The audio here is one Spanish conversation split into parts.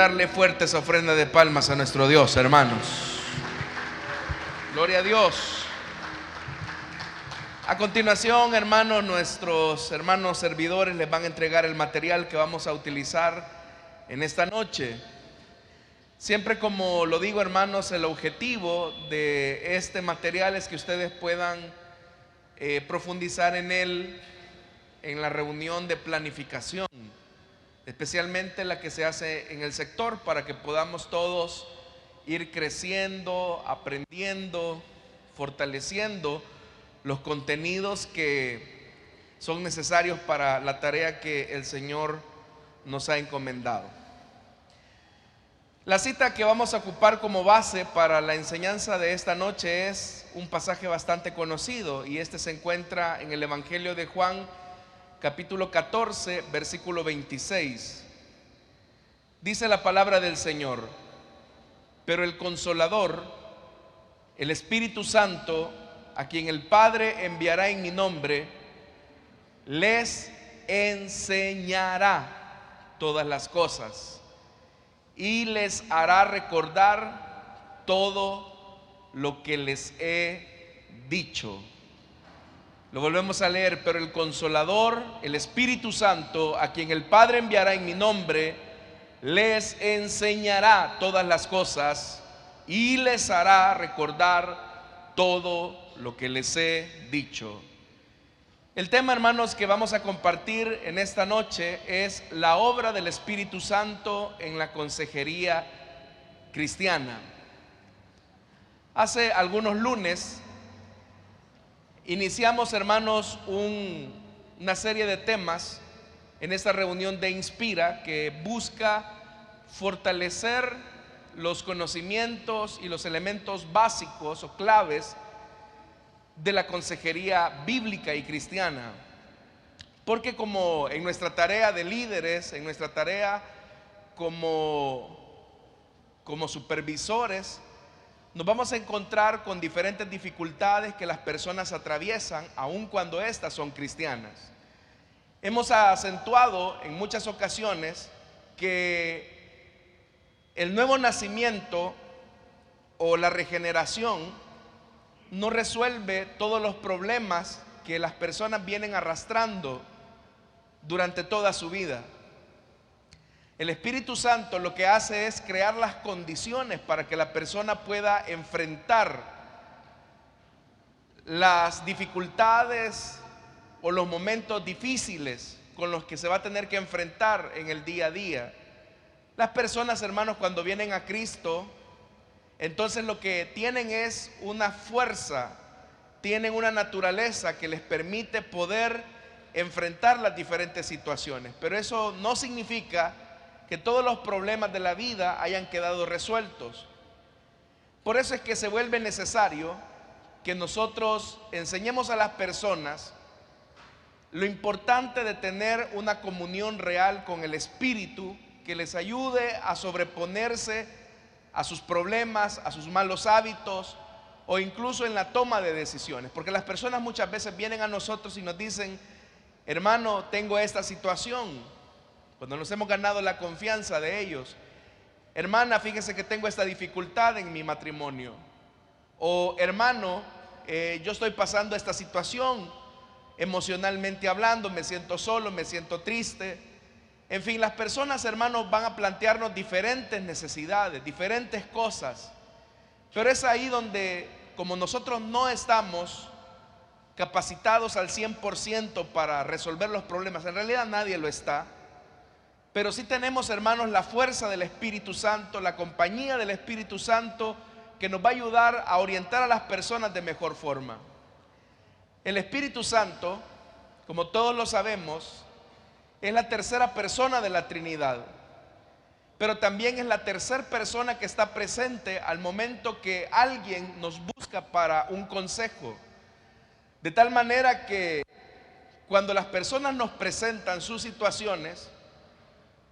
darle fuertes ofrendas de palmas a nuestro Dios, hermanos. Gloria a Dios. A continuación, hermanos, nuestros hermanos servidores les van a entregar el material que vamos a utilizar en esta noche. Siempre, como lo digo, hermanos, el objetivo de este material es que ustedes puedan profundizar en él en la reunión de planificación, especialmente la que se hace en el sector, para que podamos todos ir creciendo, aprendiendo, fortaleciendo los contenidos que son necesarios para la tarea que el Señor nos ha encomendado. La cita que vamos a ocupar como base para la enseñanza de esta noche es un pasaje bastante conocido, y este se encuentra en el Evangelio de Juan, capítulo 14, versículo 26. Dice la palabra del Señor: pero el Consolador, el Espíritu Santo, a quien el Padre enviará en mi nombre, les enseñará todas las cosas y les hará recordar todo lo que les he dicho. Lo volvemos a leer: pero el Consolador, el Espíritu Santo, a quien el Padre enviará en mi nombre, les enseñará todas las cosas y les hará recordar todo lo que les he dicho. El tema, hermanos, que vamos a compartir en esta noche es la obra del Espíritu Santo en la consejería cristiana. Hace algunos lunes iniciamos, hermanos, una serie de temas en esta reunión de Inspira, que busca fortalecer los conocimientos y los elementos básicos o claves de la consejería bíblica y cristiana. Porque como en nuestra tarea de líderes, en nuestra tarea como supervisores, nos vamos a encontrar con diferentes dificultades que las personas atraviesan, aun cuando éstas son cristianas. Hemos acentuado en muchas ocasiones que el nuevo nacimiento o la regeneración no resuelve todos los problemas que las personas vienen arrastrando durante toda su vida. El Espíritu Santo lo que hace es crear las condiciones para que la persona pueda enfrentar las dificultades o los momentos difíciles con los que se va a tener que enfrentar en el día a día. Las personas, hermanos, cuando vienen a Cristo, entonces lo que tienen es una fuerza, tienen una naturaleza que les permite poder enfrentar las diferentes situaciones. Pero eso no significa que todos los problemas de la vida hayan quedado resueltos. Por eso es que se vuelve necesario que nosotros enseñemos a las personas lo importante de tener una comunión real con el Espíritu, que les ayude a sobreponerse a sus problemas, a sus malos hábitos, o incluso en la toma de decisiones. Porque las personas muchas veces vienen a nosotros y nos dicen: hermano, tengo esta situación. Cuando nos hemos ganado la confianza de ellos: hermana, fíjese que tengo esta dificultad en mi matrimonio. O hermano, yo estoy pasando esta situación emocionalmente hablando, me siento solo, me siento triste. En fin, las personas, hermanos, van a plantearnos diferentes necesidades, diferentes cosas. Pero es ahí donde, como nosotros no estamos capacitados al 100% para resolver los problemas, en realidad nadie lo está, pero sí tenemos, hermanos, la fuerza del Espíritu Santo, la compañía del Espíritu Santo, que nos va a ayudar a orientar a las personas de mejor forma. El Espíritu Santo, como todos lo sabemos, es la tercera persona de la Trinidad, pero también es la tercera persona que está presente al momento que alguien nos busca para un consejo. De tal manera que cuando las personas nos presentan sus situaciones,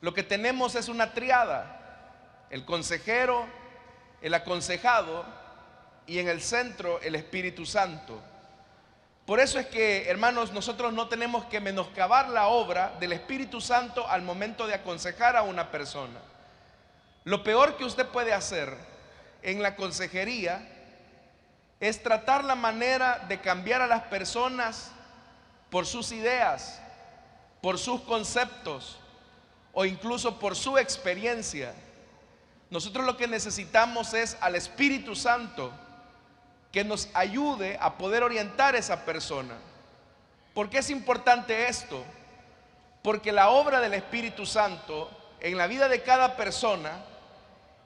lo que tenemos es una triada: el consejero, el aconsejado y en el centro el Espíritu Santo. Por eso es que, hermanos, nosotros no tenemos que menoscabar la obra del Espíritu Santo al momento de aconsejar a una persona. Lo peor que usted puede hacer en la consejería es tratar la manera de cambiar a las personas por sus ideas, por sus conceptos o incluso por su experiencia. Nosotros lo que necesitamos es al Espíritu Santo que nos ayude a poder orientar a esa persona. ¿Por qué es importante esto? Porque la obra del Espíritu Santo en la vida de cada persona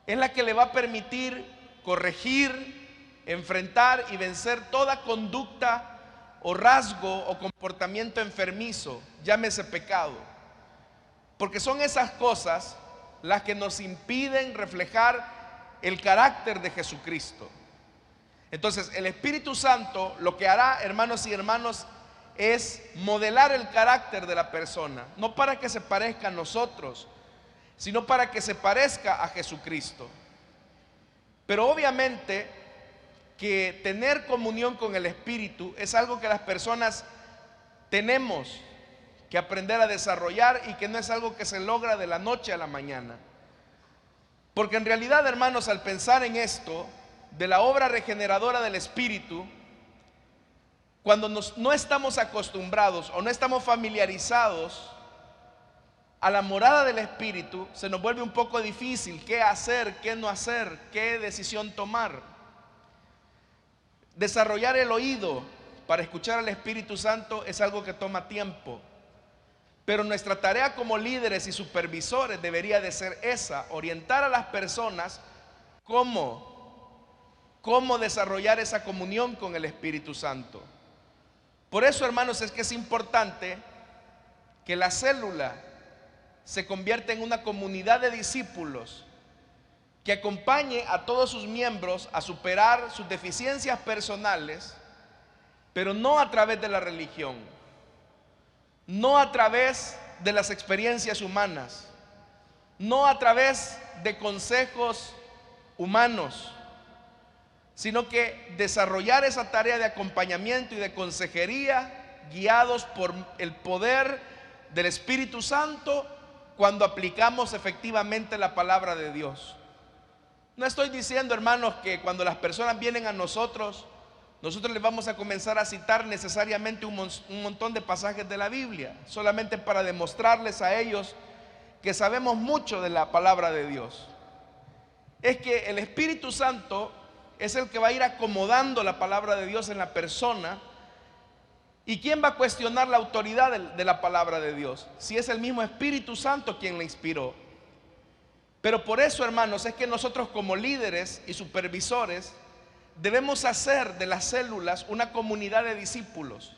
es la que le va a permitir corregir, enfrentar y vencer toda conducta o rasgo o comportamiento enfermizo, llámese pecado. Porque son esas cosas las que nos impiden reflejar el carácter de Jesucristo. Entonces, el Espíritu Santo lo que hará, hermanos y hermanas, es modelar el carácter de la persona, no para que se parezca a nosotros, sino para que se parezca a Jesucristo. Pero obviamente que tener comunión con el Espíritu es algo que las personas tenemos que aprender a desarrollar y que no es algo que se logra de la noche a la mañana. Porque en realidad, hermanos, al pensar en esto, de la obra regeneradora del Espíritu, cuando no estamos acostumbrados o no estamos familiarizados a la morada del Espíritu, se nos vuelve un poco difícil qué hacer, qué no hacer, qué decisión tomar. Desarrollar el oído para escuchar al Espíritu Santo es algo que toma tiempo. Pero nuestra tarea como líderes y supervisores debería de ser esa: orientar a las personas cómo desarrollar esa comunión con el Espíritu Santo. Por eso, hermanos, es que es importante que la célula se convierta en una comunidad de discípulos que acompañe a todos sus miembros a superar sus deficiencias personales, pero no a través de la religión, no a través de las experiencias humanas, no a través de consejos humanos, sino que desarrollar esa tarea de acompañamiento y de consejería guiados por el poder del Espíritu Santo cuando aplicamos efectivamente la palabra de Dios. No estoy diciendo, hermanos, que cuando las personas vienen a nosotros les vamos a comenzar a citar necesariamente un montón de pasajes de la Biblia, solamente para demostrarles a ellos que sabemos mucho de la palabra de Dios. Es que el Espíritu Santo es el que va a ir acomodando la palabra de Dios en la persona. ¿Y quién va a cuestionar la autoridad de la palabra de Dios? Si es el mismo Espíritu Santo quien la inspiró. Pero por eso, hermanos, es que nosotros como líderes y supervisores debemos hacer de las células una comunidad de discípulos.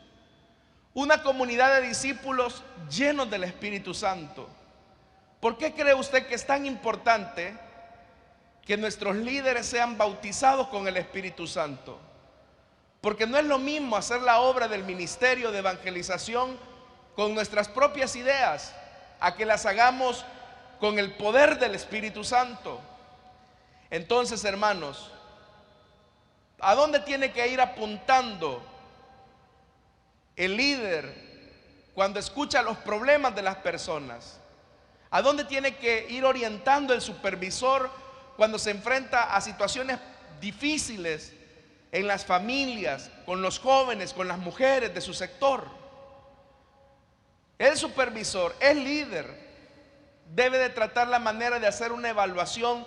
Una comunidad de discípulos llenos del Espíritu Santo. ¿Por qué cree usted que es tan importante que nuestros líderes sean bautizados con el Espíritu Santo? Porque no es lo mismo hacer la obra del ministerio de evangelización con nuestras propias ideas, a que las hagamos con el poder del Espíritu Santo. Entonces, hermanos, ¿a dónde tiene que ir apuntando el líder cuando escucha los problemas de las personas? ¿A dónde tiene que ir orientando el supervisor cuando se enfrenta a situaciones difíciles en las familias, con los jóvenes, con las mujeres de su sector? El supervisor, el líder, debe de tratar la manera de hacer una evaluación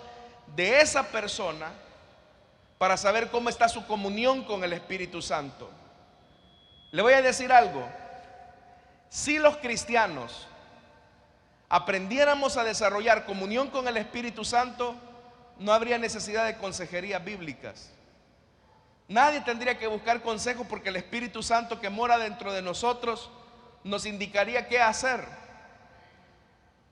de esa persona para saber cómo está su comunión con el Espíritu Santo. Le voy a decir algo: si los cristianos aprendiéramos a desarrollar comunión con el Espíritu Santo, no habría necesidad de consejerías bíblicas. Nadie tendría que buscar consejos, porque el Espíritu Santo que mora dentro de nosotros nos indicaría qué hacer.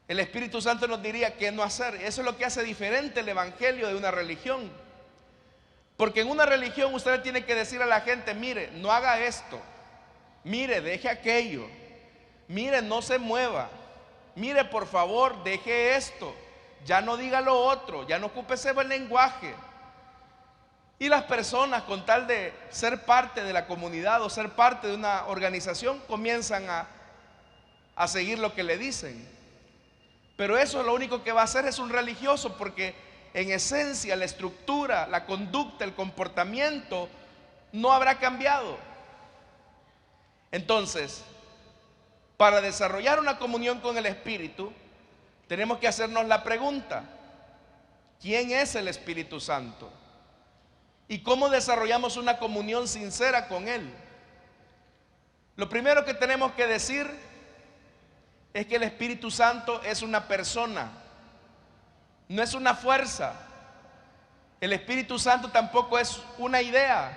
El Espíritu Santo nos diría qué no hacer. Eso es lo que hace diferente el evangelio de una religión. Porque en una religión usted tiene que decir a la gente: mire, no haga esto, mire, deje aquello, mire, no se mueva, mire, por favor, deje esto, ya no diga lo otro, ya no ocupe ese buen lenguaje. Y las personas, con tal de ser parte de la comunidad o ser parte de una organización, comienzan a seguir lo que le dicen. Pero eso lo único que va a hacer es un religioso, porque en esencia la estructura, la conducta, el comportamiento no habrá cambiado. Entonces, para desarrollar una comunión con el Espíritu, tenemos que hacernos la pregunta: ¿quién es el Espíritu Santo? ¿Y cómo desarrollamos una comunión sincera con Él? Lo primero que tenemos que decir es que el Espíritu Santo es una persona, no es una fuerza. El Espíritu Santo tampoco es una idea.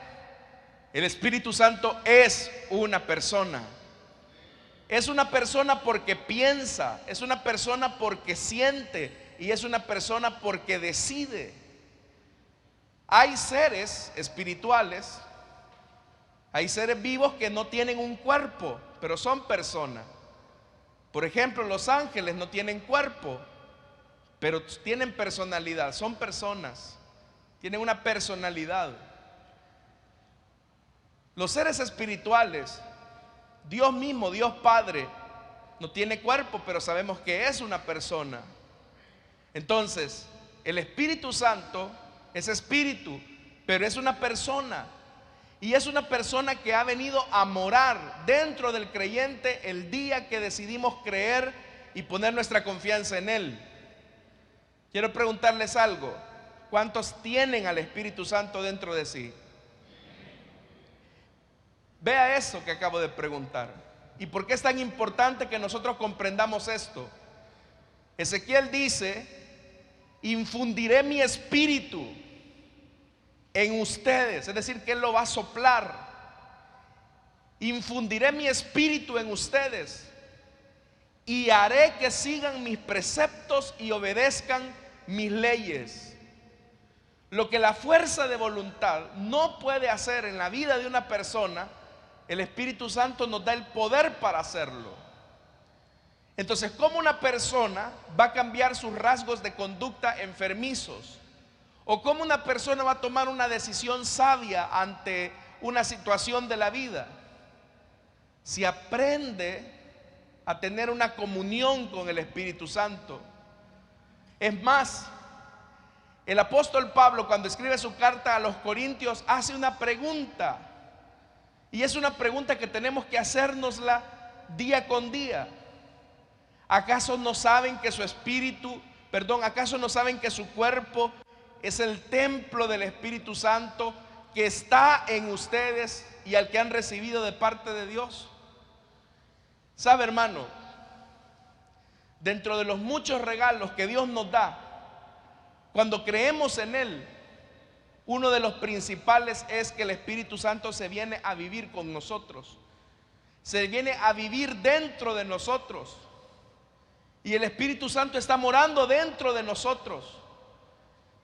El Espíritu Santo es una persona. Es una persona porque piensa, es una persona porque siente y es una persona porque decide. Hay seres espirituales, hay seres vivos que no tienen un cuerpo, pero son personas. Por ejemplo, los ángeles no tienen cuerpo, pero tienen personalidad, son personas, tienen una personalidad. Los seres espirituales, Dios mismo, Dios Padre, no tiene cuerpo, pero sabemos que es una persona. Entonces, el Espíritu Santo es espíritu, pero es una persona. Y es una persona que ha venido a morar dentro del creyente el día que decidimos creer y poner nuestra confianza en Él. Quiero preguntarles algo: ¿cuántos tienen al Espíritu Santo dentro de sí? Vea eso que acabo de preguntar. ¿Y por qué es tan importante que nosotros comprendamos esto? Ezequiel dice: infundiré mi espíritu en ustedes, es decir, que Él lo va a soplar. Infundiré mi espíritu en ustedes y haré que sigan mis preceptos y obedezcan mis leyes. Lo que la fuerza de voluntad no puede hacer en la vida de una persona, el Espíritu Santo nos da el poder para hacerlo. Entonces, ¿cómo una persona va a cambiar sus rasgos de conducta enfermizos? ¿O cómo una persona va a tomar una decisión sabia ante una situación de la vida? Si aprende a tener una comunión con el Espíritu Santo. Es más, el apóstol Pablo, cuando escribe su carta a los Corintios, hace una pregunta. Y es una pregunta que tenemos que hacérnosla día con día. ¿Acaso no saben que acaso no saben que su cuerpo es el templo del Espíritu Santo que está en ustedes y al que han recibido de parte de Dios? ¿Sabe, hermano? Dentro de los muchos regalos que Dios nos da, cuando creemos en Él, uno de los principales es que el Espíritu Santo se viene a vivir con nosotros, se viene a vivir dentro de nosotros. Y el Espíritu Santo está morando dentro de nosotros.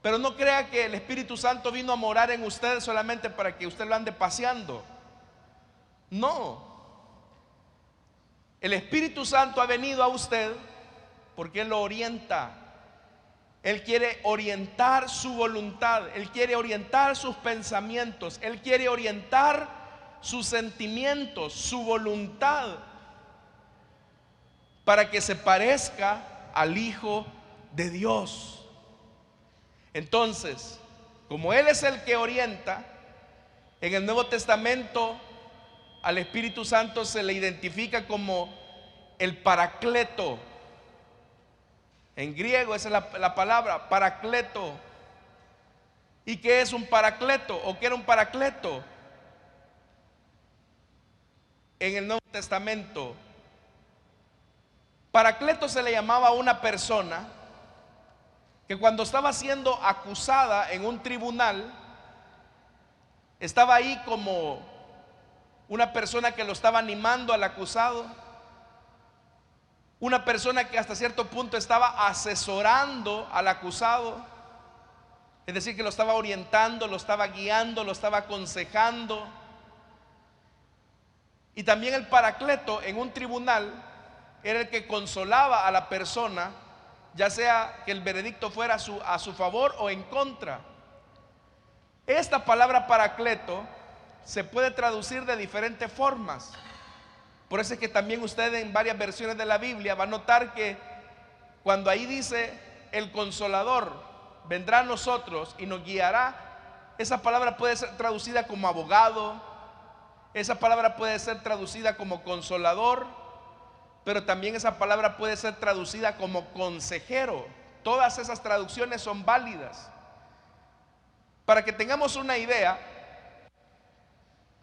Pero no crea que el Espíritu Santo vino a morar en usted solamente para que usted lo ande paseando. No. El Espíritu Santo ha venido a usted porque Él lo orienta. Él quiere orientar su voluntad, Él quiere orientar sus pensamientos, Él quiere orientar sus sentimientos, su voluntad, para que se parezca al Hijo de Dios. Entonces, como Él es el que orienta, en el Nuevo Testamento al Espíritu Santo se le identifica como el Paracleto. En griego esa es la palabra, Paracleto. ¿Y qué es un Paracleto? ¿O qué era un Paracleto? En el Nuevo Testamento, Paracleto se le llamaba a una persona que cuando estaba siendo acusada en un tribunal, estaba ahí como una persona que lo estaba animando al acusado, una persona que hasta cierto punto estaba asesorando al acusado, es decir, que lo estaba orientando, lo estaba guiando, lo estaba aconsejando. Y también el Paracleto en un tribunal era el que consolaba a la persona, ya sea que el veredicto fuera a su favor o en contra. Esta palabra Paracleto se puede traducir de diferentes formas. Por eso es que también usted en varias versiones de la Biblia va a notar que cuando ahí dice el Consolador vendrá a nosotros y nos guiará, esa palabra puede ser traducida como abogado, esa palabra puede ser traducida como consolador, pero también esa palabra puede ser traducida como consejero. Todas esas traducciones son válidas. Para que tengamos una idea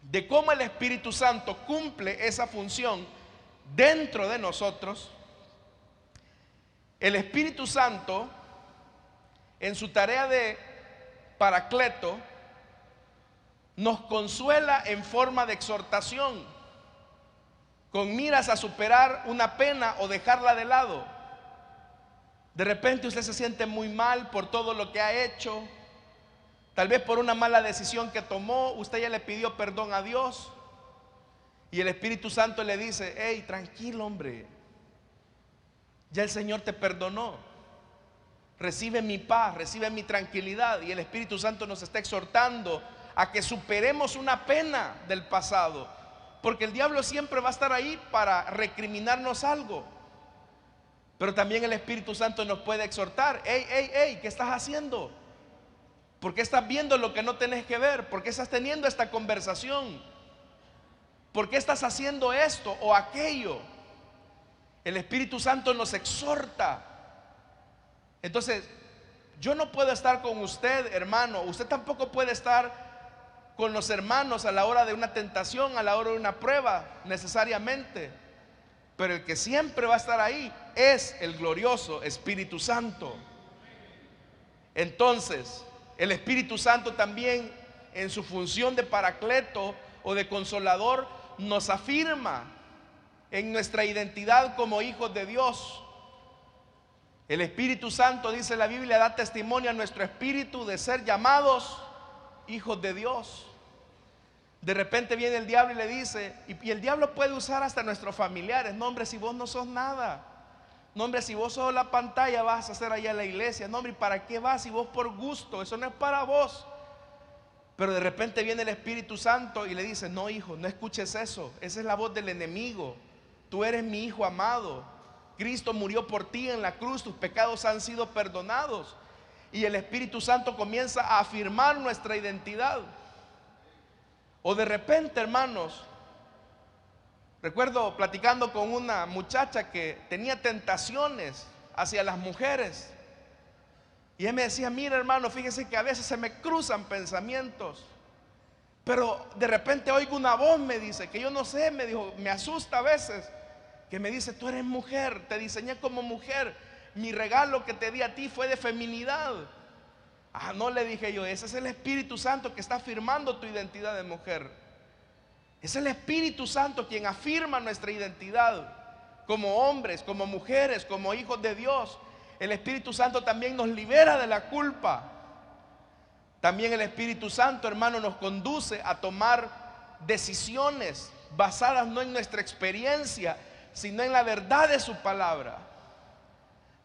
de cómo el Espíritu Santo cumple esa función dentro de nosotros, el Espíritu Santo, en su tarea de paracleto, nos consuela en forma de exhortación, con miras a superar una pena o dejarla de lado. De repente usted se siente muy mal por todo lo que ha hecho, tal vez por una mala decisión que tomó, usted ya le pidió perdón a Dios y el Espíritu Santo le dice: hey, tranquilo, hombre, ya el Señor te perdonó, recibe mi paz, recibe mi tranquilidad. Y el Espíritu Santo nos está exhortando a que superemos una pena del pasado, porque el diablo siempre va a estar ahí para recriminarnos algo. Pero también el Espíritu Santo nos puede exhortar: hey, hey, hey, ¿qué estás haciendo? ¿Por qué estás viendo lo que no tenés que ver? ¿Por qué estás teniendo esta conversación? ¿Por qué estás haciendo esto o aquello? El Espíritu Santo nos exhorta. Entonces, yo no puedo estar con usted, hermano, usted tampoco puede estar con los hermanos a la hora de una tentación, a la hora de una prueba, necesariamente. Pero el que siempre va a estar ahí es el glorioso Espíritu Santo. Entonces, el Espíritu Santo también, en su función de paracleto o de consolador, nos afirma en nuestra identidad como hijos de Dios. El Espíritu Santo, dice la Biblia, da testimonio a nuestro espíritu de ser llamados hijos de Dios. De repente viene el diablo y le dice, y el diablo puede usar hasta nuestros familiares: no, hombre, si vos no sos nada, no, hombre, si vos sos la pantalla, vas a hacer allá en la iglesia, no, hombre, ¿para qué vas si vos por gusto? Eso no es para vos. Pero de repente viene el Espíritu Santo y le dice: no, hijo, no escuches eso, esa es la voz del enemigo. Tú eres mi hijo amado, Cristo murió por ti en la cruz, tus pecados han sido perdonados. Y el Espíritu Santo comienza a afirmar nuestra identidad. O de repente, hermanos, recuerdo platicando con una muchacha que tenía tentaciones hacia las mujeres, y ella me decía: mira, hermano, fíjese que a veces se me cruzan pensamientos, pero de repente oigo una voz, me dice, que yo no sé, me dijo, me asusta a veces, que me dice: tú eres mujer, te diseñé como mujer, mi regalo que te di a ti fue de feminidad. Ah, no, le dije yo, ese es el Espíritu Santo que está afirmando tu identidad de mujer. Es el Espíritu Santo quien afirma nuestra identidad como hombres, como mujeres, como hijos de Dios. El Espíritu Santo también nos libera de la culpa. También el Espíritu Santo, hermano, nos conduce a tomar decisiones basadas no en nuestra experiencia, sino en la verdad de su palabra.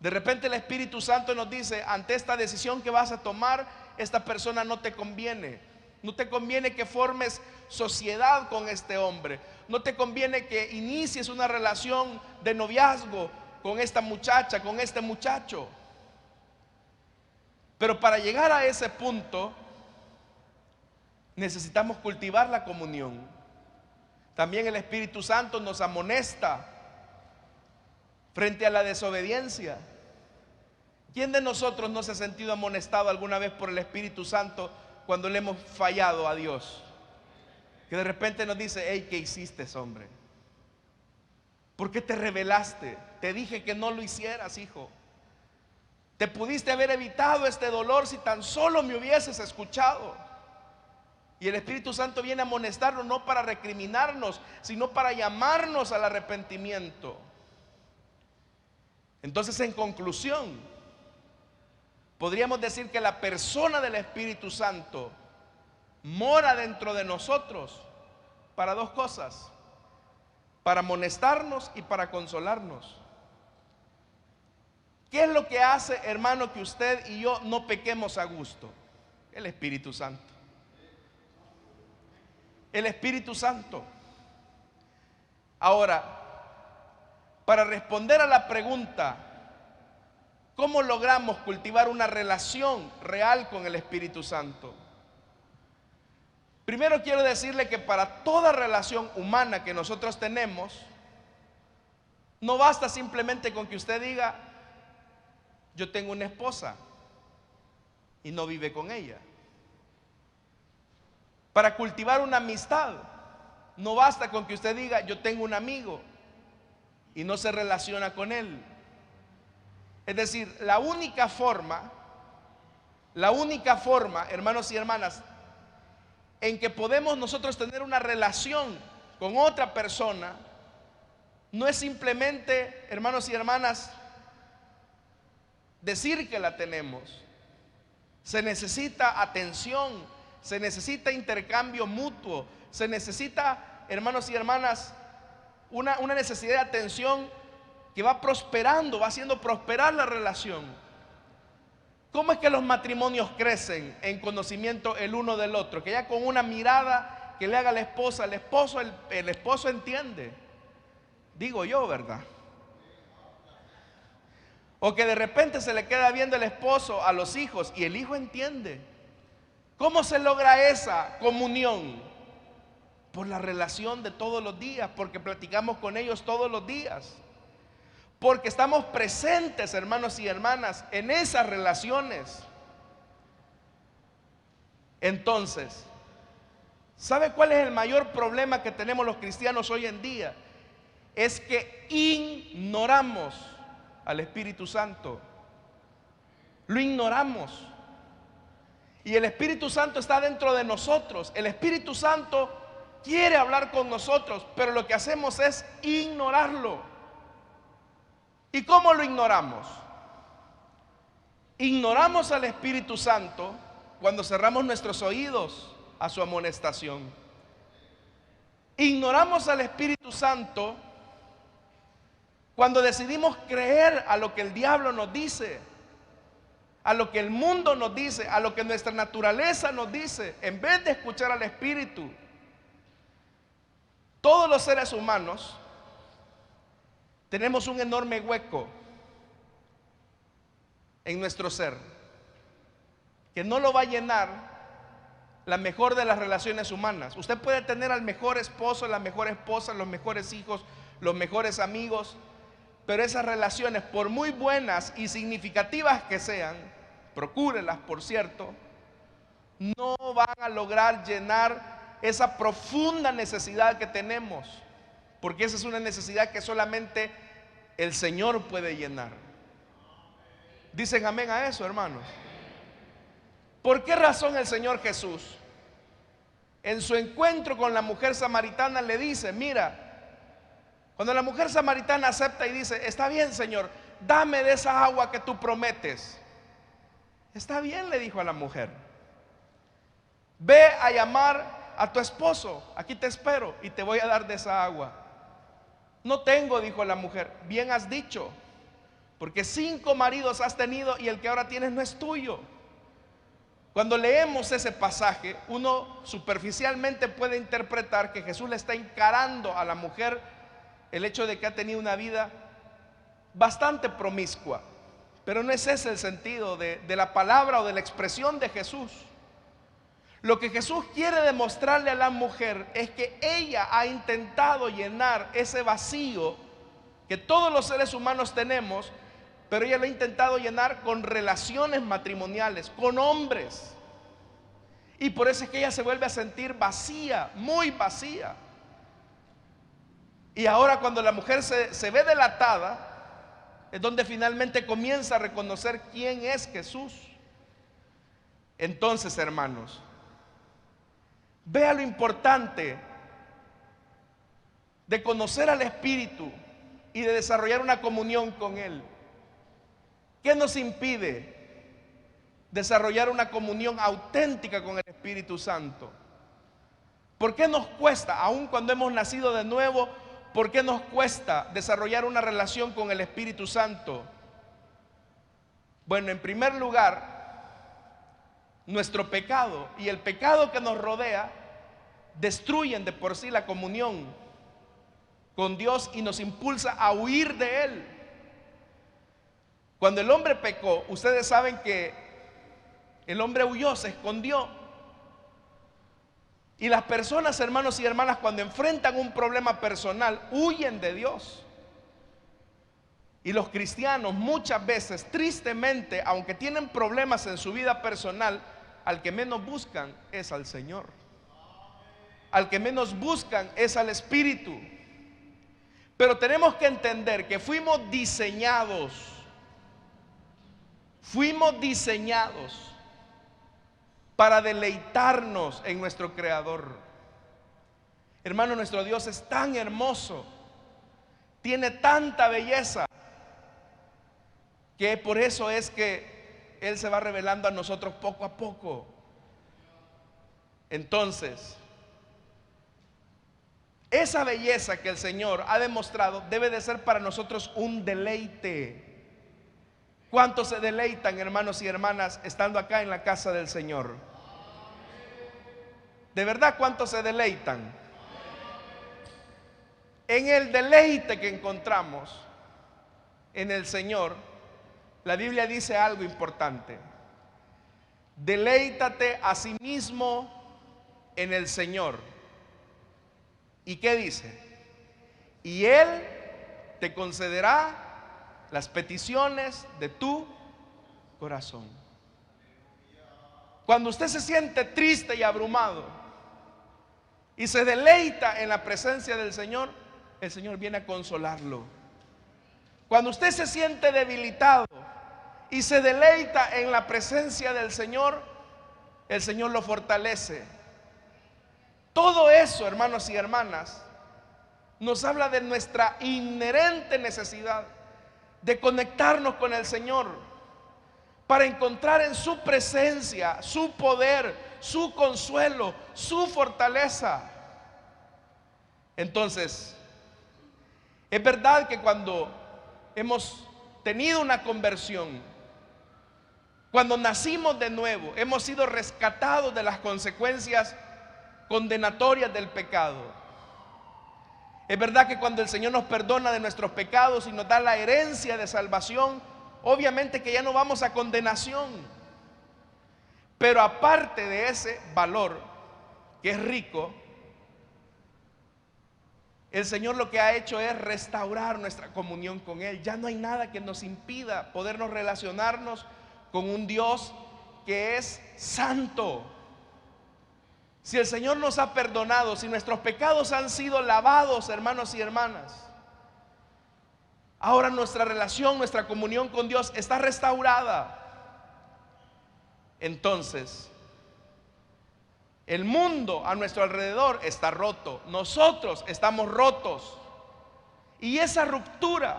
De repente el Espíritu Santo nos dice: ante esta decisión que vas a tomar, esta persona no te conviene. No te conviene que formes sociedad con este hombre. No te conviene que inicies una relación de noviazgo con esta muchacha, con este muchacho. Pero para llegar a ese punto necesitamos cultivar la comunión. También el Espíritu Santo nos amonesta frente a la desobediencia. ¿Quién de nosotros no se ha sentido amonestado alguna vez por el Espíritu Santo cuando le hemos fallado a Dios? Que de repente nos dice: hey, ¿qué hiciste, hombre? ¿Por qué te rebelaste? Te dije que no lo hicieras, hijo. Te pudiste haber evitado este dolor si tan solo me hubieses escuchado. Y el Espíritu Santo viene a amonestarnos, no para recriminarnos, sino para llamarnos al arrepentimiento. Entonces, en conclusión, podríamos decir que la persona del Espíritu Santo mora dentro de nosotros para dos cosas: para amonestarnos y para consolarnos. ¿Qué es lo que hace, hermano, que usted y yo no pequemos a gusto? El Espíritu Santo. El Espíritu Santo. Ahora, para responder a la pregunta: ¿Cómo logramos cultivar una relación real con el Espíritu Santo? Primero quiero decirle que para toda relación humana que nosotros tenemos, no basta simplemente con que usted diga: yo tengo una esposa, y no vive con ella. Para cultivar una amistad, no basta con que usted diga: yo tengo un amigo, y no se relaciona con él. Es decir, la única forma, hermanos y hermanas, en que podemos nosotros tener una relación con otra persona, no es simplemente, hermanos y hermanas, decir que la tenemos. Se necesita atención, se necesita intercambio mutuo, se necesita, hermanos y hermanas, una necesidad de atención que va prosperando, va haciendo prosperar la relación. ¿Cómo es que los matrimonios crecen en conocimiento el uno del otro? Que ya con una mirada que le haga a la esposa, el esposo entiende. Digo yo, ¿verdad? O que de repente se le queda viendo el esposo a los hijos y el hijo entiende. ¿Cómo se logra esa comunión? Por la relación de todos los días, porque platicamos con ellos todos los días, porque estamos presentes, hermanos y hermanas, en esas relaciones. Entonces, ¿sabe cuál es el mayor problema que tenemos los cristianos hoy en día? Es que ignoramos al Espíritu Santo. Lo ignoramos. Y el Espíritu Santo está dentro de nosotros. El Espíritu Santo quiere hablar con nosotros, pero lo que hacemos es ignorarlo. ¿Y cómo lo ignoramos? Ignoramos al Espíritu Santo cuando cerramos nuestros oídos a su amonestación. Ignoramos al Espíritu Santo cuando decidimos creer a lo que el diablo nos dice, a lo que el mundo nos dice, a lo que nuestra naturaleza nos dice, en vez de escuchar al Espíritu. Todos los seres humanos tenemos un enorme hueco en nuestro ser que no lo va a llenar la mejor de las relaciones humanas. Usted puede tener al mejor esposo, la mejor esposa, los mejores hijos, los mejores amigos, pero esas relaciones, por muy buenas y significativas que sean, procúrelas, por cierto, no van a lograr llenar esa profunda necesidad que tenemos, porque esa es una necesidad que solamente el Señor puede llenar. Dicen amén a eso, hermanos. ¿Por qué razón el Señor Jesús, en su encuentro con la mujer samaritana, le dice: mira, cuando la mujer samaritana acepta y dice: está bien, Señor, dame de esa agua que tú prometes? Está bien, le dijo a la mujer, ve a llamar a tu esposo, aquí te espero y te voy a dar de esa agua. No tengo, dijo la mujer. Bien has dicho, porque 5 maridos has tenido y el que ahora tienes no es tuyo. Cuando leemos ese pasaje, uno superficialmente puede interpretar que Jesús le está encarando a la mujer el hecho de que ha tenido una vida bastante promiscua, pero no es ese el sentido de la palabra o de la expresión de Jesús. Lo que Jesús quiere demostrarle a la mujer es que ella ha intentado llenar ese vacío que todos los seres humanos tenemos, pero ella lo ha intentado llenar con relaciones matrimoniales, con hombres. Y por eso es que ella se vuelve a sentir vacía, muy vacía. Y ahora cuando la mujer se ve delatada, es donde finalmente comienza a reconocer quién es Jesús. Entonces, hermanos, vea lo importante de conocer al Espíritu y de desarrollar una comunión con Él. ¿Qué nos impide desarrollar una comunión auténtica con el Espíritu Santo? ¿Por qué nos cuesta, aun cuando hemos nacido de nuevo, por qué nos cuesta desarrollar una relación con el Espíritu Santo? Bueno, en primer lugar, nuestro pecado y el pecado que nos rodea destruyen de por sí la comunión con Dios y nos impulsa a huir de Él. Cuando el hombre pecó, ustedes saben que el hombre huyó, se escondió. Y las personas, hermanos y hermanas, cuando enfrentan un problema personal, huyen de Dios. Y los cristianos muchas veces, tristemente, aunque tienen problemas en su vida personal, al que menos buscan es al Señor. Al que menos buscan es al Espíritu. Pero tenemos que entender que fuimos diseñados para deleitarnos en nuestro Creador. Hermano, nuestro Dios es tan hermoso, tiene tanta belleza, que por eso es que Él se va revelando a nosotros poco a poco. Entonces, esa belleza que el Señor ha demostrado debe de ser para nosotros un deleite. ¿Cuántos se deleitan, hermanos y hermanas, estando acá en la casa del Señor? ¿De verdad cuántos se deleitan? En el deleite que encontramos en el Señor, la Biblia dice algo importante: deleítate a sí mismo en el Señor. ¿Y qué dice? Y Él te concederá las peticiones de tu corazón. Cuando usted se siente triste y abrumado y se deleita en la presencia del Señor, el Señor viene a consolarlo. Cuando usted se siente debilitado y se deleita en la presencia del Señor, el Señor lo fortalece. Todo eso, hermanos y hermanas, nos habla de nuestra inherente necesidad de conectarnos con el Señor para encontrar en su presencia su poder, su consuelo, su fortaleza. Entonces, es verdad que cuando hemos tenido una conversión, cuando nacimos de nuevo, hemos sido rescatados de las consecuencias condenatorias del pecado. Es verdad que cuando el Señor nos perdona de nuestros pecados y nos da la herencia de salvación, obviamente que ya no vamos a condenación. Pero aparte de ese valor que es rico, el Señor lo que ha hecho es restaurar nuestra comunión con Él. Ya no hay nada que nos impida podernos relacionarnos con un Dios que es santo. Si el Señor nos ha perdonado, si nuestros pecados han sido lavados, hermanos y hermanas, ahora nuestra relación, nuestra comunión con Dios está restaurada. Entonces, el mundo a nuestro alrededor está roto, nosotros estamos rotos, y esa ruptura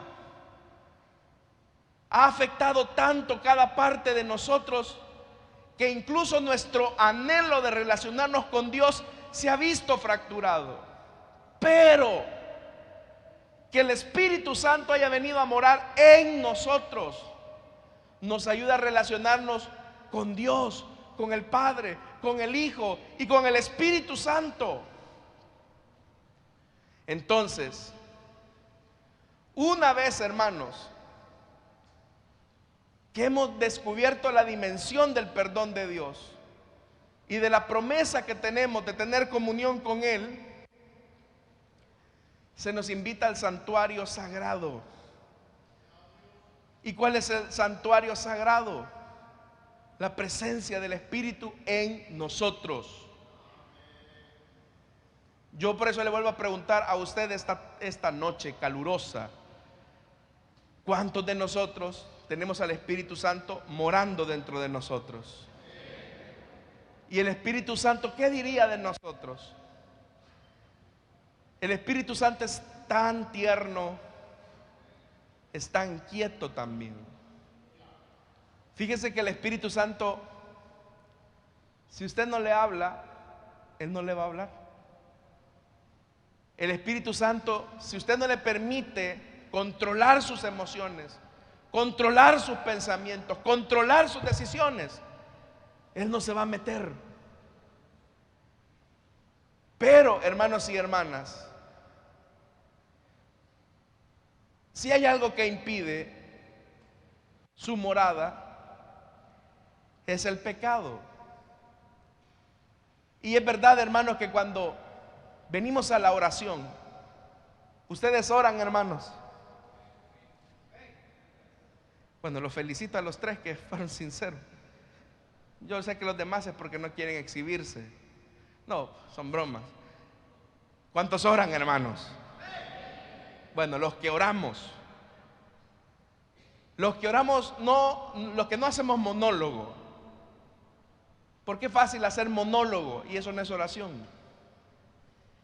ha afectado tanto cada parte de nosotros que incluso nuestro anhelo de relacionarnos con Dios se ha visto fracturado. Pero que el Espíritu Santo haya venido a morar en nosotros nos ayuda a relacionarnos con Dios, con el Padre, con el Hijo y con el Espíritu Santo. Entonces, una vez, hermanos, que hemos descubierto la dimensión del perdón de Dios y de la promesa que tenemos de tener comunión con Él, se nos invita al santuario sagrado. ¿Y cuál es el santuario sagrado? La presencia del Espíritu en nosotros. Yo por eso le vuelvo a preguntar a usted esta noche calurosa: ¿cuántos de nosotros tenemos al Espíritu Santo morando dentro de nosotros? Y el Espíritu Santo, ¿qué diría de nosotros? El Espíritu Santo es tan tierno, es tan quieto también. Fíjese que el Espíritu Santo, si usted no le habla, Él no le va a hablar. El Espíritu Santo, si usted no le permite controlar sus emociones, controlar sus pensamientos, controlar sus decisiones, Él no se va a meter. Pero, hermanos y hermanas, si hay algo que impide su morada es el pecado. Y es verdad, hermanos, que cuando venimos a la oración, ustedes oran, hermanos. Bueno, los felicito a los tres que fueron sinceros. Yo sé que los demás es porque no quieren exhibirse. No, son bromas. ¿Cuántos oran, hermanos? Bueno, los que oramos no, los que no hacemos monólogo. Porque es fácil hacer monólogo y eso no es oración.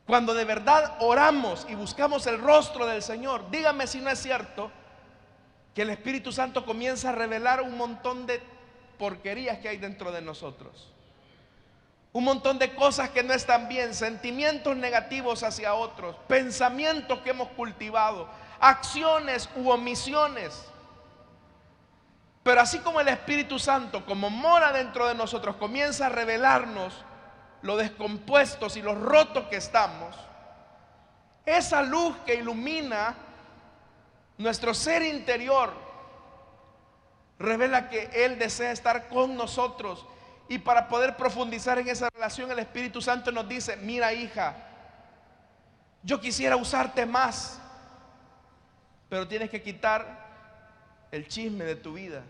Cuando de verdad oramos y buscamos el rostro del Señor, dígame si no es cierto que el Espíritu Santo comienza a revelar un montón de porquerías que hay dentro de nosotros. Un montón de cosas que no están bien, sentimientos negativos hacia otros, pensamientos que hemos cultivado, acciones u omisiones. Pero así como el Espíritu Santo, como mora dentro de nosotros, comienza a revelarnos lo descompuestos y los rotos que estamos, esa luz que ilumina nuestro ser interior revela que Él desea estar con nosotros. Y para poder profundizar en esa relación, el Espíritu Santo nos dice: mira, hija, yo quisiera usarte más, pero tienes que quitar el chisme de tu vida.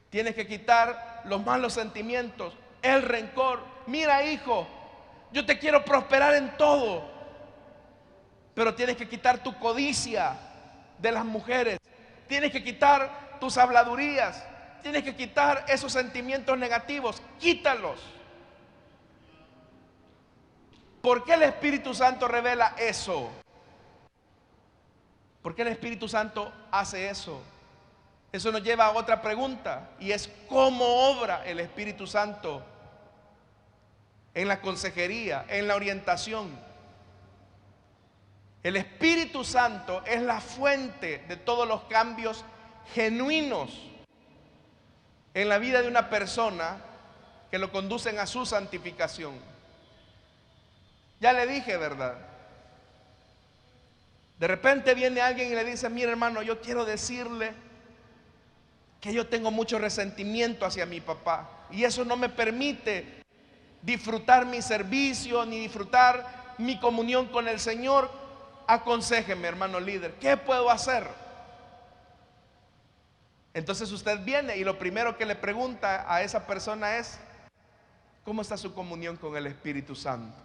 Tienes que quitar los malos sentimientos, el rencor. Mira, hijo, yo te quiero prosperar en todo, pero tienes que quitar tu codicia de las mujeres. Tienes que quitar tus habladurías. Tienes que quitar esos sentimientos negativos. Quítalos. ¿Por qué el Espíritu Santo revela eso? ¿Por qué el Espíritu Santo hace eso? Eso nos lleva a otra pregunta, y es: ¿cómo obra el Espíritu Santo en la consejería, en la orientación? El Espíritu Santo es la fuente de todos los cambios genuinos en la vida de una persona que lo conducen a su santificación. Ya le dije, ¿verdad? De repente viene alguien y le dice: mira, hermano, yo quiero decirle que yo tengo mucho resentimiento hacia mi papá, y eso no me permite disfrutar mi servicio ni disfrutar mi comunión con el Señor. Aconséjeme, hermano líder, ¿qué puedo hacer? Entonces usted viene y lo primero que le pregunta a esa persona es: ¿cómo está su comunión con el Espíritu Santo?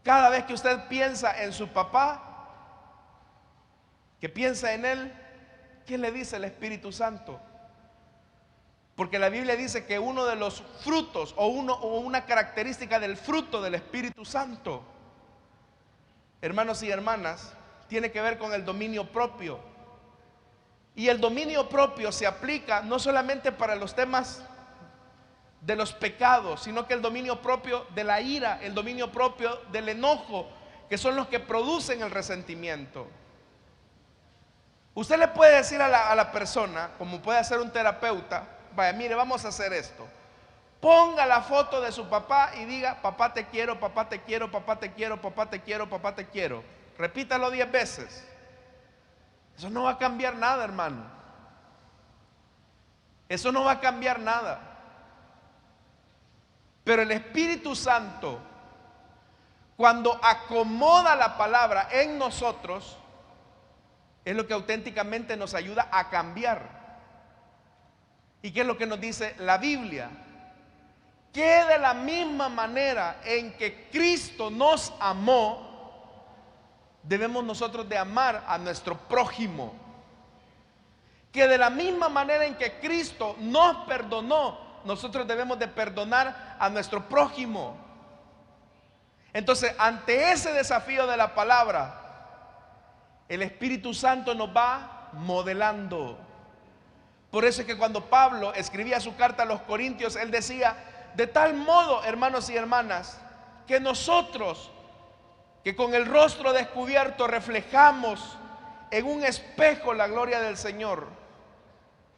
Cada vez que usted piensa en su papá, que piensa en él, ¿qué le dice el Espíritu Santo? Porque la Biblia dice que uno de los frutos o una característica del fruto del Espíritu Santo, hermanos y hermanas, tiene que ver con el dominio propio. Y el dominio propio se aplica no solamente para los temas de los pecados, sino que el dominio propio de la ira, el dominio propio del enojo, que son los que producen el resentimiento. Usted le puede decir a la persona, como puede hacer un terapeuta: vaya, mire, vamos a hacer esto. Ponga la foto de su papá y diga: papá te quiero, papá te quiero, papá te quiero, papá te quiero, papá te quiero. Repítalo 10 veces. Eso no va a cambiar nada, hermano. Eso no va a cambiar nada. Pero el Espíritu Santo, cuando acomoda la palabra en nosotros, es lo que auténticamente nos ayuda a cambiar. ¿Y qué es lo que nos dice la Biblia? Que de la misma manera en que Cristo nos amó, debemos nosotros de amar a nuestro prójimo. Que de la misma manera en que Cristo nos perdonó, nosotros debemos de perdonar a nuestro prójimo. Entonces, ante ese desafío de la palabra, el Espíritu Santo nos va modelando. Por eso es que cuando Pablo escribía su carta a los Corintios, él decía: de tal modo, hermanos y hermanas, que nosotros, que con el rostro descubierto reflejamos en un espejo la gloria del Señor,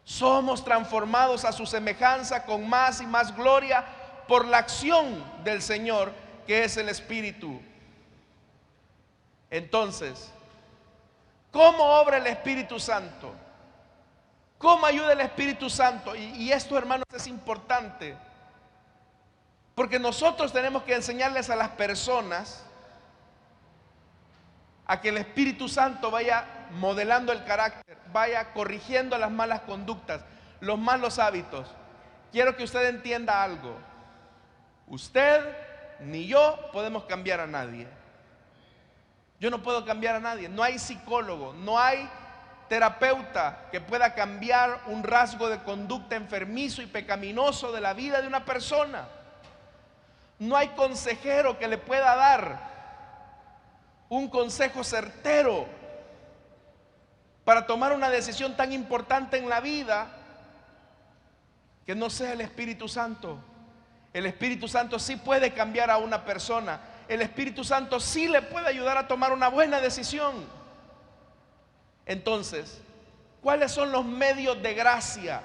somos transformados a su semejanza con más y más gloria por la acción del Señor, que es el Espíritu. Entonces, ¿cómo obra el Espíritu Santo? ¿Cómo ayuda el Espíritu Santo? Y esto, hermanos, es importante, porque nosotros tenemos que enseñarles a las personas a que el Espíritu Santo vaya modelando el carácter, vaya corrigiendo las malas conductas, los malos hábitos. Quiero que usted entienda algo. Usted ni yo podemos cambiar a nadie. Yo no puedo cambiar a nadie. No hay psicólogo, no hay terapeuta que pueda cambiar un rasgo de conducta enfermizo y pecaminoso de la vida de una persona. No hay consejero que le pueda dar un consejo certero para tomar una decisión tan importante en la vida que no sea el Espíritu Santo. El Espíritu Santo sí puede cambiar a una persona. El Espíritu Santo sí le puede ayudar a tomar una buena decisión. Entonces, ¿cuáles son los medios de gracia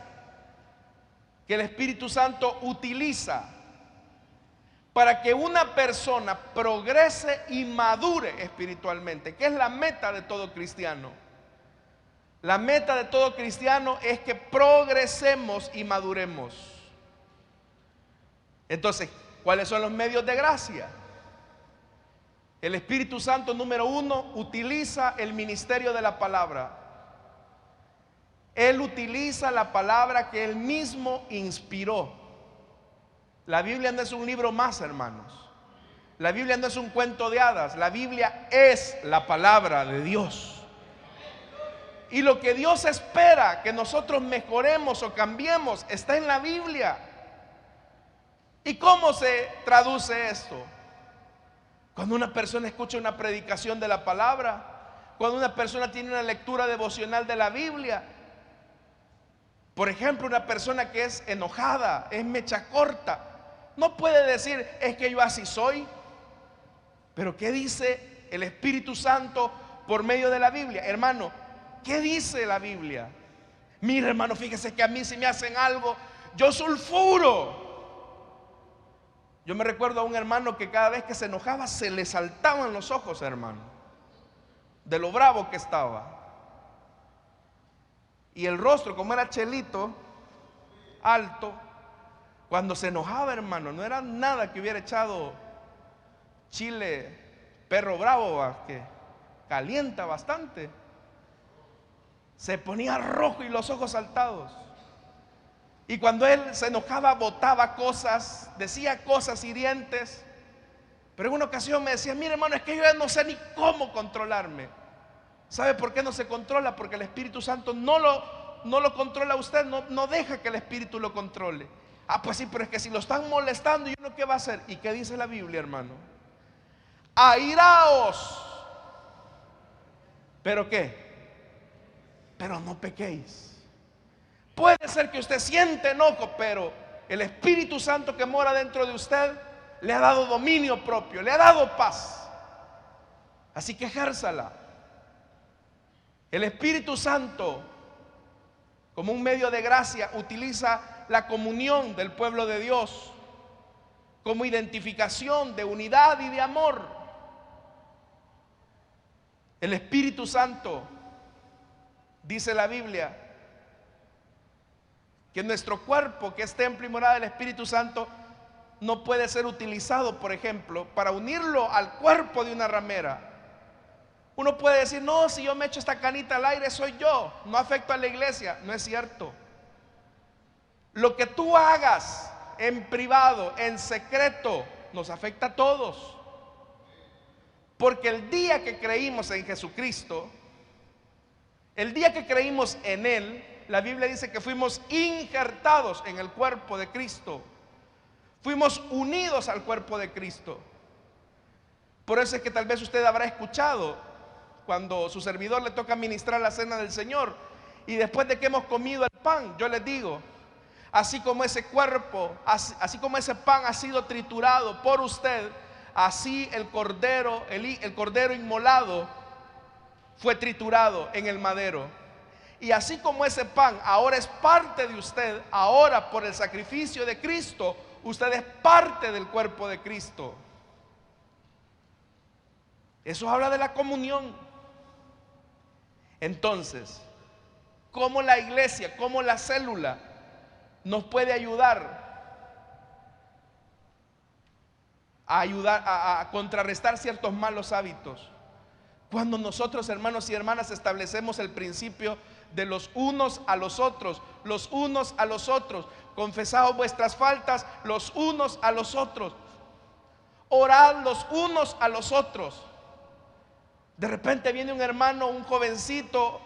que el Espíritu Santo utiliza para que una persona progrese y madure espiritualmente? ¿Qué es la meta de todo cristiano? La meta de todo cristiano es que progresemos y maduremos. Entonces, ¿cuáles son los medios de gracia? El Espíritu Santo, número uno, utiliza el ministerio de la palabra. Él utiliza la palabra que Él mismo inspiró. La Biblia no es un libro más, hermanos. La Biblia no es un cuento de hadas. La Biblia es la palabra de Dios. Y lo que Dios espera que nosotros mejoremos o cambiemos está en la Biblia. ¿Y cómo se traduce esto? Cuando una persona escucha una predicación de la palabra, cuando una persona tiene una lectura devocional de la Biblia. Por ejemplo, una persona que es enojada, es mecha corta, no puede decir, es que yo así soy. Pero ¿qué dice el Espíritu Santo por medio de la Biblia? Hermano, ¿qué dice la Biblia? Mire, hermano, fíjese que a mí si me hacen algo, yo sulfuro. Yo me recuerdo a un hermano que cada vez que se enojaba se le saltaban los ojos, hermano, de lo bravo que estaba. Y el rostro, como era chelito, alto, cuando se enojaba, hermano, no era nada que hubiera echado chile perro bravo, que calienta bastante. Se ponía rojo y los ojos saltados. Y cuando él se enojaba, botaba cosas, decía cosas hirientes. Pero en una ocasión me decía, mire, hermano, es que yo ya no sé ni cómo controlarme. ¿Sabe por qué no se controla? Porque el Espíritu Santo no lo controla a usted, no deja que el Espíritu lo controle. Ah, pues sí, pero es que si lo están molestando, ¿y uno qué va a hacer? ¿Y qué dice la Biblia, hermano? Airaos. ¿Pero qué? Pero no pequéis. Puede ser que usted siente enojo, pero el Espíritu Santo que mora dentro de usted le ha dado dominio propio, le ha dado paz. Así que ejérzala. El Espíritu Santo, como un medio de gracia, utiliza la comunión del pueblo de Dios como identificación de unidad y de amor. El Espíritu Santo, dice la Biblia, que nuestro cuerpo, que es templo y morada del Espíritu Santo, no puede ser utilizado, por ejemplo, para unirlo al cuerpo de una ramera. Uno puede decir, no, si yo me echo esta canita al aire soy yo, no afecto a la iglesia. No es cierto. Lo que tú hagas en privado, en secreto, nos afecta a todos. Porque el día que creímos en Jesucristo, el día que creímos en Él, la Biblia dice que fuimos injertados en el cuerpo de Cristo. Fuimos unidos al cuerpo de Cristo. Por eso es que tal vez usted habrá escuchado cuando su servidor le toca ministrar la cena del Señor, y después de que hemos comido el pan, yo les digo, así como ese cuerpo, así como ese pan ha sido triturado por usted, así el cordero inmolado fue triturado en el madero. Y así como ese pan ahora es parte de usted, ahora por el sacrificio de Cristo, usted es parte del cuerpo de Cristo. Eso habla de la comunión. Entonces, cómo la iglesia, cómo la célula nos puede ayudar a contrarrestar ciertos malos hábitos. Cuando nosotros, hermanos y hermanas, establecemos el principio de los unos a los otros, confesaos vuestras faltas los unos a los otros, orad los unos a los otros. De repente viene un hermano, un jovencito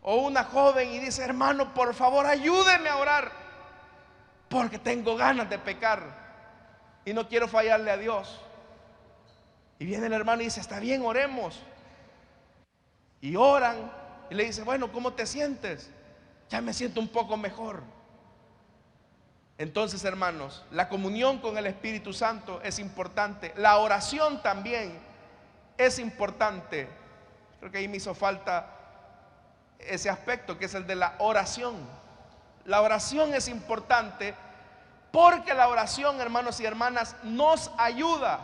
o una joven y dice: hermano, por favor ayúdeme a orar, porque tengo ganas de pecar y no quiero fallarle a Dios. Y viene el hermano y dice: está bien, oremos. Y oran y le dice: bueno, ¿cómo te sientes? Ya me siento un poco mejor. Entonces, hermanos, la comunión con el Espíritu Santo es importante. La oración también es importante. Creo que ahí me hizo falta ese aspecto, que es el de la oración. La oración es importante porque la oración, hermanos y hermanas, nos ayuda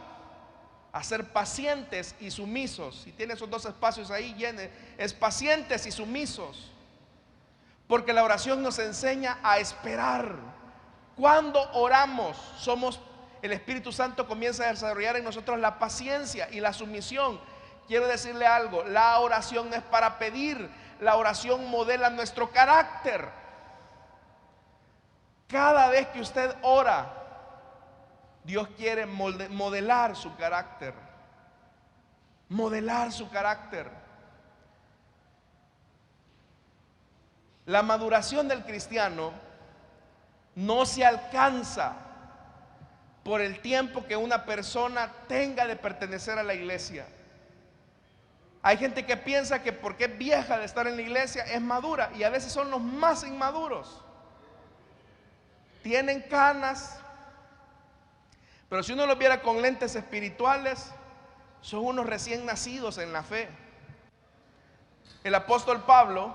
a ser pacientes y sumisos. Si tiene esos dos espacios ahí, llene, es pacientes y sumisos. Porque la oración nos enseña a esperar. Cuando oramos, el Espíritu Santo comienza a desarrollar en nosotros la paciencia y la sumisión. Quiero decirle algo: la oración no es para pedir, la oración modela nuestro carácter. Cada vez que usted ora, Dios quiere modelar su carácter. Modelar su carácter. La maduración del cristiano no se alcanza por el tiempo que una persona tenga de pertenecer a la iglesia. Hay gente que piensa que porque es vieja de estar en la iglesia es madura, y a veces son los más inmaduros. Tienen canas, pero si uno los viera con lentes espirituales, son unos recién nacidos en la fe. El apóstol Pablo,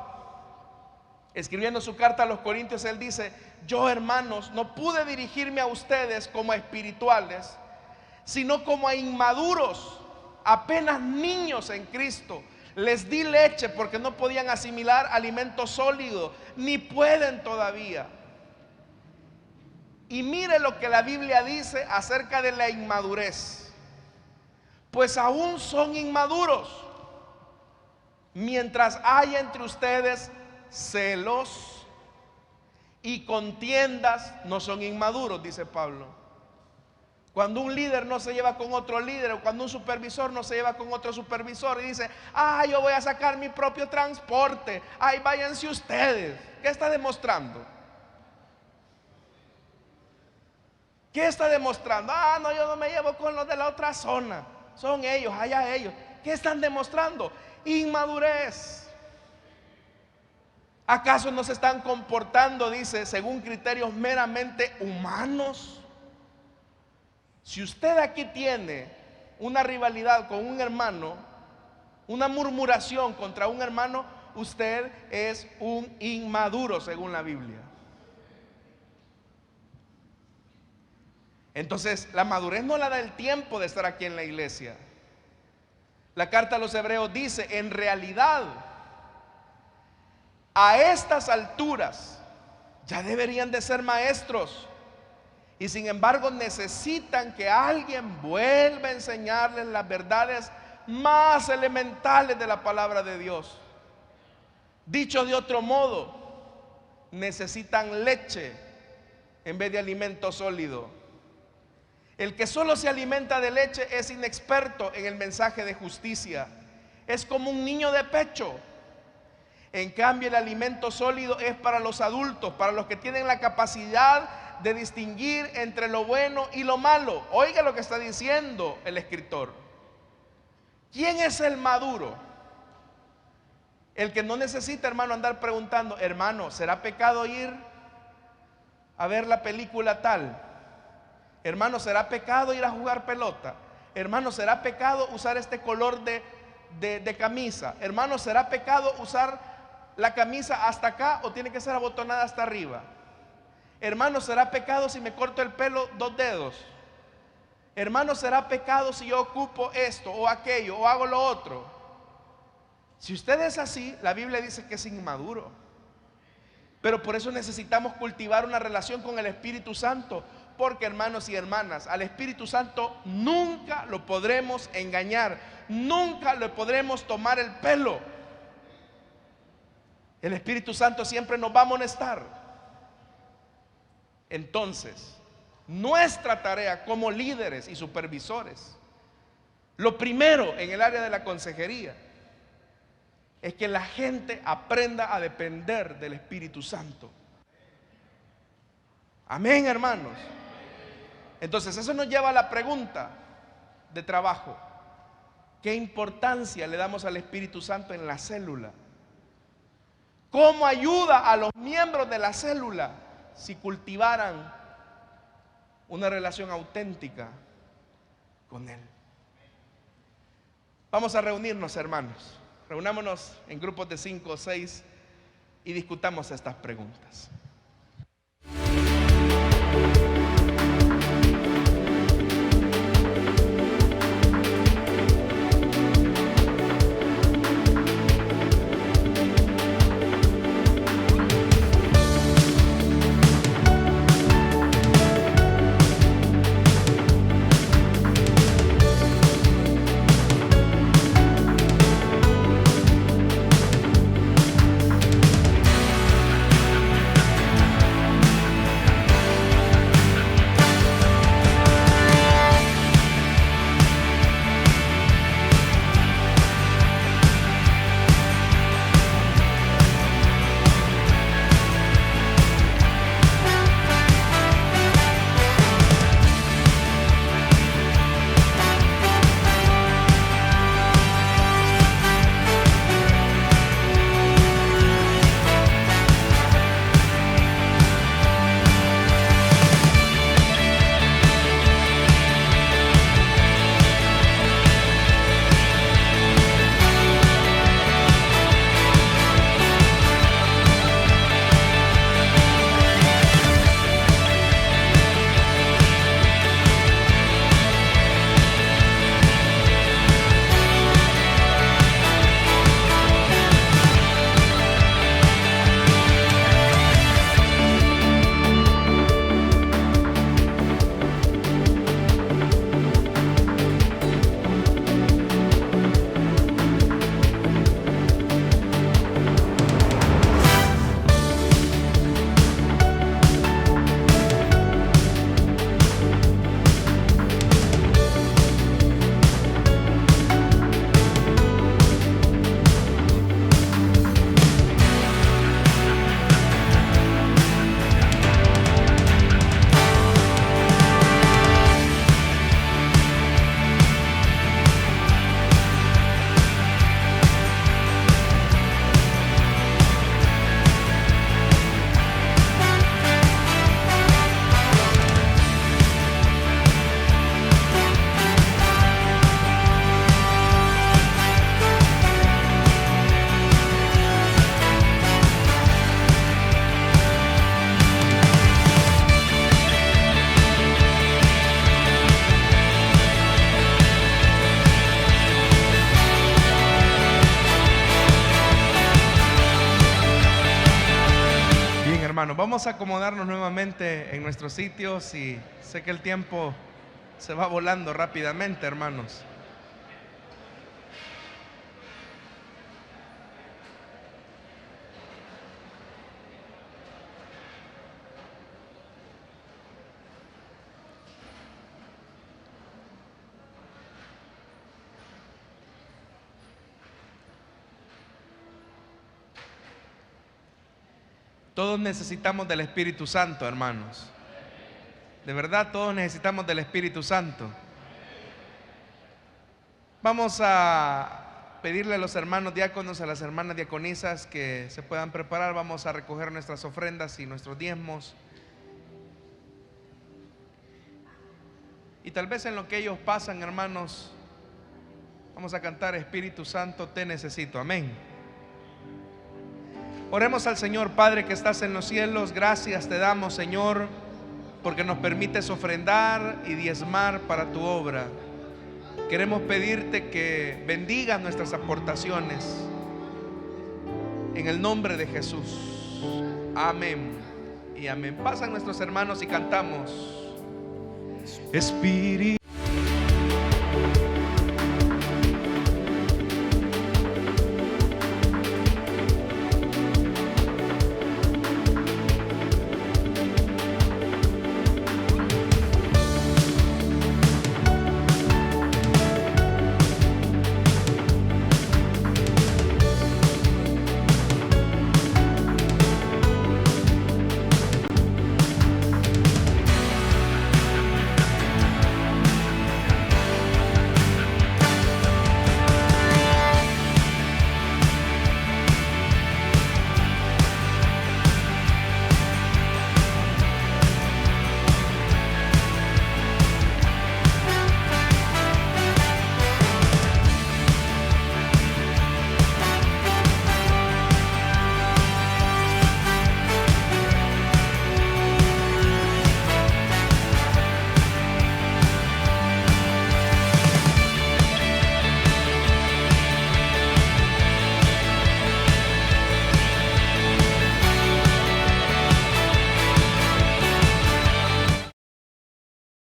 escribiendo su carta a los Corintios, él dice: yo, hermanos, no pude dirigirme a ustedes como a espirituales, sino como a inmaduros, apenas niños en Cristo. Les di leche porque no podían asimilar alimento sólido, ni pueden todavía. Y mire lo que la Biblia dice acerca de la inmadurez: pues aún son inmaduros, mientras haya entre ustedes celos y contiendas, no son inmaduros, dice Pablo. Cuando un líder no se lleva con otro líder, o cuando un supervisor no se lleva con otro supervisor y dice: yo voy a sacar mi propio transporte, váyanse ustedes. ¿Qué está demostrando? ¿Qué está demostrando? No, yo no me llevo con los de la otra zona, son ellos, allá ellos. ¿Qué están demostrando? Inmadurez. ¿Acaso no se están comportando, dice, según criterios meramente humanos? Si usted aquí tiene una rivalidad con un hermano, una murmuración contra un hermano, usted es un inmaduro según la Biblia. Entonces, la madurez no la da el tiempo de estar aquí en la iglesia. La carta a los Hebreos dice: en realidad, a estas alturas ya deberían de ser maestros, y sin embargo necesitan que alguien vuelva a enseñarles las verdades más elementales de la palabra de Dios. Dicho de otro modo, necesitan leche en vez de alimento sólido. El que solo se alimenta de leche es inexperto en el mensaje de justicia. Es como un niño de pecho. En cambio, el alimento sólido es para los adultos, para los que tienen la capacidad de distinguir entre lo bueno y lo malo. Oiga lo que está diciendo el escritor. ¿Quién es el maduro? El que no necesita, hermano, andar preguntando: hermano, ¿será pecado ir a ver la película tal? Hermano, ¿será pecado ir a jugar pelota? Hermano, ¿será pecado usar este color de camisa? Hermano, ¿será pecado usar la camisa hasta acá o tiene que ser abotonada hasta arriba? Hermano, ¿será pecado si me corto el pelo 2 dedos? Hermano, ¿será pecado si yo ocupo esto o aquello o hago lo otro? Si usted es así, la Biblia dice que es inmaduro. Pero por eso necesitamos cultivar una relación con el Espíritu Santo. Porque, hermanos y hermanas, al Espíritu Santo nunca lo podremos engañar, nunca le podremos tomar el pelo. El Espíritu Santo siempre nos va a amonestar. Entonces, nuestra tarea como líderes y supervisores, lo primero en el área de la consejería, es que la gente aprenda a depender del Espíritu Santo. Amén, hermanos. Entonces eso nos lleva a la pregunta de trabajo: ¿qué importancia le damos al Espíritu Santo en la célula? ¿Cómo ayuda a los miembros de la célula si cultivaran una relación auténtica con Él? Vamos a reunirnos, hermanos. Reunámonos en grupos de 5 o 6 y discutamos estas preguntas. Hermanos, vamos a acomodarnos nuevamente en nuestros sitios y sé que el tiempo se va volando rápidamente, hermanos. Todos necesitamos del Espíritu Santo, hermanos. De verdad, todos necesitamos del Espíritu Santo. Vamos a pedirle a los hermanos diáconos, a las hermanas diaconisas que se puedan preparar. Vamos a recoger nuestras ofrendas y nuestros diezmos. Y tal vez en lo que ellos pasan, hermanos, vamos a cantar: Espíritu Santo, te necesito. Amén. Oremos al Señor. Padre que estás en los cielos, gracias te damos, Señor, porque nos permites ofrendar y diezmar para tu obra. Queremos pedirte que bendigas nuestras aportaciones, en el nombre de Jesús. Amén y amén. Pasan nuestros hermanos y cantamos. Espíritu